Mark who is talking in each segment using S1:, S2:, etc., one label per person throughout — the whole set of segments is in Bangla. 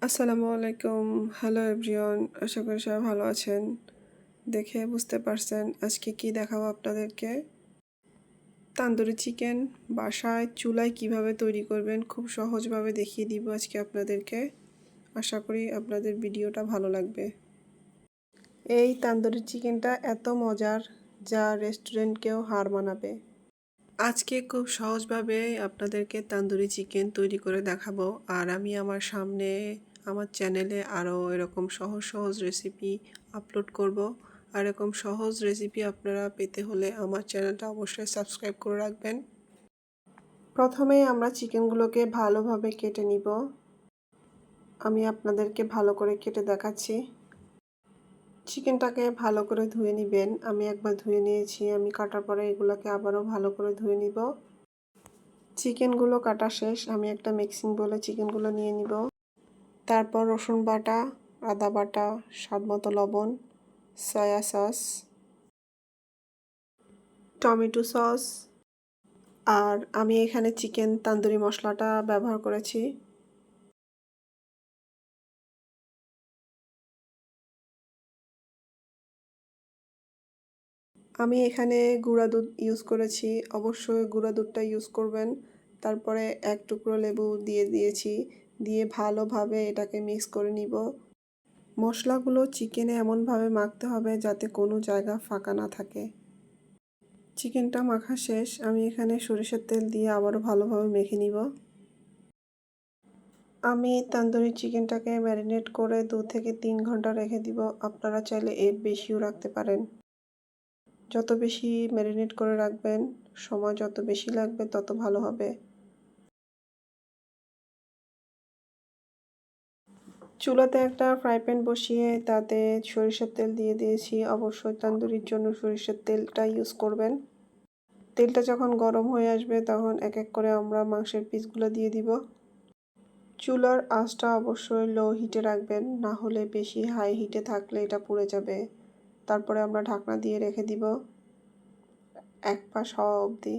S1: আসসালামু আলাইকুম। Hello everyone. আশা করি সবাই ভালো আছেন। দেখে বুঝতে পারছেন আজকে কি দেখাবো আপনাদেরকে। তান্দুরি চিকেন বাসায় চুলায় কিভাবে তৈরি করবেন খুব সহজভাবে দেখিয়ে দিব আজকে আপনাদেরকে। আশা করি আপনাদের ভিডিওটা ভালো লাগবে। এই তান্দুরি চিকেনটা এত মজার যা রেস্টুরেন্টকেও হার মানাবে। আজকে খুব সহজভাবে আপনাদেরকে তান্দুরি চিকেন তৈরি করে দেখাবো। আর আমি আমার সামনে আমার চ্যানেলে আরও এরকম সহজ সহজ রেসিপি আপলোড করব। আর এরকম সহজ রেসিপি আপনারা পেতে হলে আমার চ্যানেলটা অবশ্যই সাবস্ক্রাইব করে রাখবেন। প্রথমে আমরা চিকেনগুলোকে ভালোভাবে কেটে নিব। আমি আপনাদেরকে ভালো করে কেটে দেখাচ্ছি। চিকেনটাকে ভালো করে ধুয়ে নেবেন। আমি একবার ধুয়ে নিয়েছি। আমি কাটার পরে এগুলোকে আবারও ভালো করে ধুয়ে নিব। চিকেনগুলো কাটা শেষ। আমি একটা মিক্সিং বলে চিকেনগুলো নিয়ে নিব। তারপর রসুন বাটা, আদা বাটা, স্বাদমতো লবণ, সয়া সস, টমেটো সস, আর আমি এখানে চিকেন তান্দুরি মশলাটা ব্যবহার করেছি। আমি এখানে গুঁড়া দুধ ইউজ করেছি। অবশ্যই গুঁড়া দুধটা ইউজ করবেন। তারপরে এক টুকরো লেবু দিয়ে দিয়েছি। দিয়ে ভালোভাবে এটাকে মিক্স করে নিব। মশলাগুলো চিকেনে এমনভাবে মাখতে হবে যাতে কোনো জায়গা ফাঁকা না থাকে। চিকেনটা মাখা শেষ। আমি এখানে সরিষার তেল দিয়ে আবারও ভালোভাবে মেখে নিব। আমি তান্দুরি চিকেনটাকে ম্যারিনেট করে 2 থেকে 3 ঘন্টা রেখে দিব। আপনারা চাইলে এর বেশিও রাখতে পারেন। যত বেশি ম্যারিনেট করে রাখবেন, সময় যত বেশি লাগবে তত ভালো হবে। চুলাতে একটা ফ্রাই প্যান বসিয়ে তাতে সরিষার তেল দিয়ে দিয়েছি। অবশ্যই তান্দুরির জন্য সরিষার তেলটা ইউজ করবেন। তেলটা যখন গরম হয়ে আসবে তখন এক এক করে আমরা মাংসের পিসগুলো দিয়ে দিব। চুলার আঁচটা অবশ্যই লো হিটে রাখবেন, না হলে বেশি হাই হিটে থাকলে এটা পুড়ে যাবে। তারপরে আমরা ঢাকনা দিয়ে রেখে দিব এক পাশ হওয়া অবধি।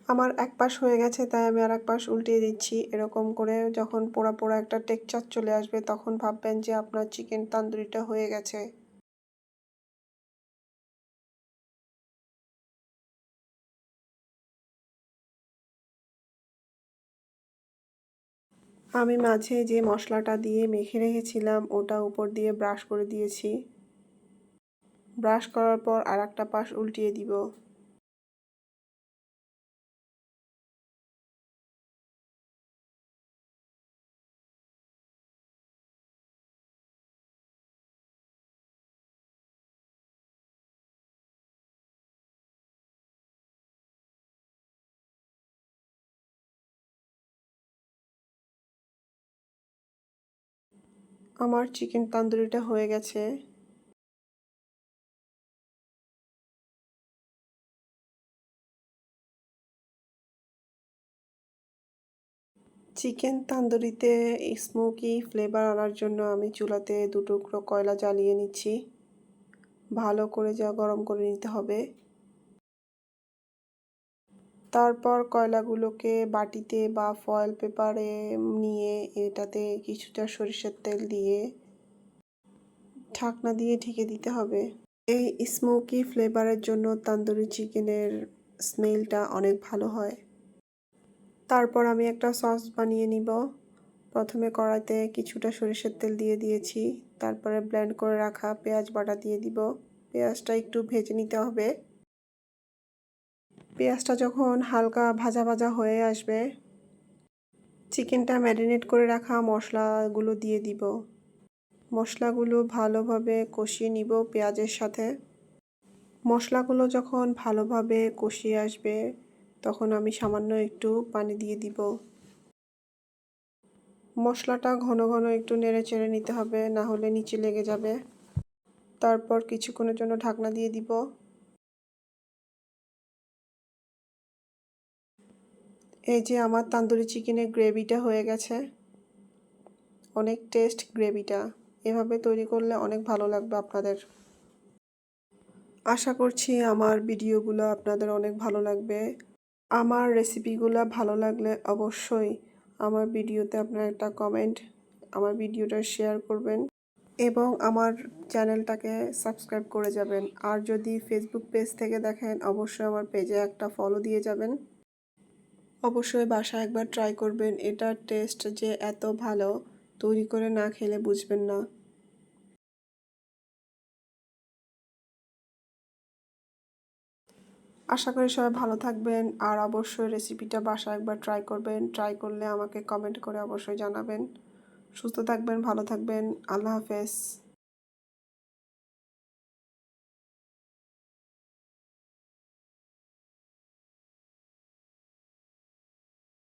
S1: আমার এক পাশ হয়ে গেছে, তাই আমি আর এক পাশ উল্টিয়ে দিচ্ছি। এরকম করে যখন পোড়া পোড়া একটা টেক্সচার চলে আসবে তখন ভাববেন যে আপনার চিকেন তান্দুরিটা হয়ে গেছে। আমি মাঝে যে মশলাটা দিয়ে মেখে রেখেছিলাম ওটা উপর দিয়ে ব্রাশ করে দিয়েছি। ব্রাশ করার পর আর একটা পাশ উল্টিয়ে দিব। আমার চিকেন তান্দুরিটা হয়ে গেছে। চিকেন তান্দুরিতে স্মোকি ফ্লেভার আনার জন্য আমি চুলাতে 2 টুকরো কয়লা জ্বালিয়ে নিচ্ছি। ভালো করে যা গরম করে নিতে হবে। তারপর কয়লাগুলোকে বাটিতে বা ফয়েল পেপারে নিয়ে এটাতে কিছুটা সরিষার তেল দিয়ে ঢাকনা দিয়ে ঢেকে দিতে হবে। এই স্মোকি ফ্লেভারের জন্য তান্দুরি চিকেনের স্মেলটা অনেক ভালো হয়। তারপর আমি একটা সস বানিয়ে নিব। প্রথমে কড়াইতে কিছুটা সরিষার তেল দিয়ে দিয়েছি। তারপরে ব্লেন্ড করে রাখা পেঁয়াজ বাটা দিয়ে দিব। পেঁয়াজটা একটু ভেজে নিতে হবে। পেঁয়াজটা যখন হালকা ভাজা ভাজা হয়ে আসবে চিকেনটা ম্যারিনেট করে রাখা মশলাগুলো দিয়ে দিব। মশলাগুলো ভালোভাবে কষিয়ে নিব পেঁয়াজের সাথে। মশলাগুলো যখন ভালোভাবে কষিয়ে আসবে তখন আমি সামান্য একটু পানি দিয়ে দিব। মশলাটা ঘন ঘন একটু নেড়ে চেড়ে নিতে হবে, না হলে নিচে লেগে যাবে। তারপর কিছুক্ষণের জন্য ঢাকনা দিয়ে দিব। এই যে আমার তান্দুরি চিকেনের গ্রেভিটা হয়ে গেছে। অনেক টেস্ট গ্রেভিটা। এভাবে তৈরি করলে অনেক ভালো লাগবে আপনাদের। আশা করছি আমার ভিডিওগুলো আপনাদের অনেক ভালো লাগবে। আমার রেসিপিগুলো ভালো লাগলে অবশ্যই আমার ভিডিওতে আপনারা একটা কমেন্ট, আমার ভিডিওটা শেয়ার করবেন এবং আমার চ্যানেলটাকে সাবস্ক্রাইব করে যাবেন। আর যদি ফেসবুক পেজ থেকে দেখেন অবশ্যই আমার পেজে একটা ফলো দিয়ে যাবেন। অবশ্যই বাসায় একবার ট্রাই করবেন। এটার টেস্ট যে এত ভালো, তৈরি করে না খেলে বুঝবেন না। আশা করি সবাই ভালো থাকবেন আর অবশ্যই রেসিপিটা বাসায় একবার ট্রাই করবেন। ট্রাই করলে আমাকে কমেন্ট করে অবশ্যই জানাবেন। সুস্থ থাকবেন, ভালো থাকবেন। আল্লাহ হাফেজ।